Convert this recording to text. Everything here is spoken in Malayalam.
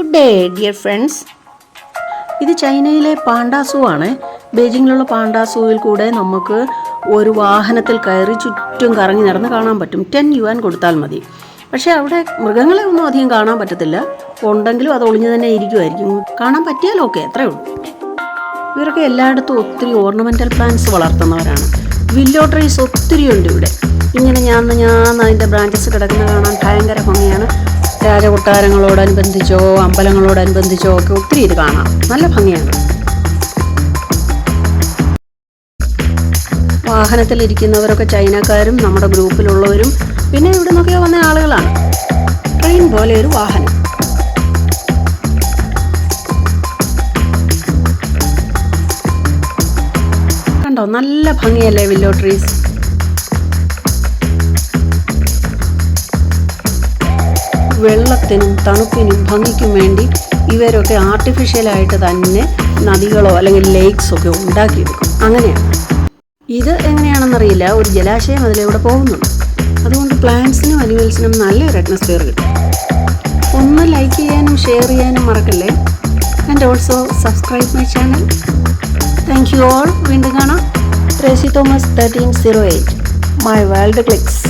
Good day dear friends. ഇത് ചൈനയിലെ പാണ്ടാ സൂ ആണ്. ബീജിങ്ങിലുള്ള പാണ്ടാ സൂവിൽ കൂടെ നമുക്ക് ഒരു വാഹനത്തിൽ കയറി ചുറ്റും കറങ്ങി നടന്ന് കാണാൻ പറ്റും. 10 യുവാൻ കൊടുത്താൽ മതി. പക്ഷേ അവിടെ മൃഗങ്ങളെ ഒന്നും അധികം കാണാൻ പറ്റത്തില്ല. ഉണ്ടെങ്കിലും അത് ഒളിഞ്ഞു തന്നെ ഇരിക്കുമായിരിക്കും. കാണാൻ പറ്റിയാലും ഓക്കെ, അത്രേ ഉള്ളൂ. ഇവരൊക്കെ എല്ലായിടത്തും ഒത്തിരി ഓർണമെൻ്റൽ പ്ലാന്റ്സ് വളർത്തുന്നവരാണ്. വില്ലോ ട്രീസ് ഒത്തിരി ഉണ്ട് ഇവിടെ. ഇങ്ങനെ ഞാൻ അതിൻ്റെ ബ്രാഞ്ചസ് കിടക്കുന്ന കാണാൻ ഭയങ്കര ഭംഗിയാണ്. രാജകൊട്ടാരങ്ങളോടനുബന്ധിച്ചോ അമ്പലങ്ങളോടനുബന്ധിച്ചോ ഒക്കെ ഒത്തിരി ഇത് കാണാം. നല്ല ഭംഗിയാണ്. വാഹനത്തിലിരിക്കുന്നവരൊക്കെ ചൈനക്കാരും നമ്മുടെ ഗ്രൂപ്പിലുള്ളവരും പിന്നെ ഇവിടെ നിന്നൊക്കെ വന്ന ആളുകളാണ്. ട്രെയിൻ പോലെ ഒരു വാഹനം. കണ്ടോ, നല്ല ഭംഗിയല്ലേ വില്ലോ ട്രീസ്. വെള്ളത്തിനും തണുപ്പിനും ഭംഗിക്കും വേണ്ടി ഇവരൊക്കെ ആർട്ടിഫിഷ്യലായിട്ട് തന്നെ നദികളോ അല്ലെങ്കിൽ ലേക്സോ ഒക്കെ ഉണ്ടാക്കിയെടുക്കും. അങ്ങനെയാണ്. ഇത് എങ്ങനെയാണെന്നറിയില്ല, ഒരു ജലാശയം അതിലൂടെ പോകുന്നുണ്ട്. അതുകൊണ്ട് പ്ലാന്റ്സിനും അനിമൽസിനും നല്ലൊരു അറ്റ്മോസ്ഫിയർ കിട്ടും. ഒന്ന് ലൈക്ക് ചെയ്യാനും ഷെയർ ചെയ്യാനും മറക്കല്ലേ. And also subscribe my channel. Thank you all. വീണ്ടും കാണാം. Tracy Thomas 1308 my world clicks.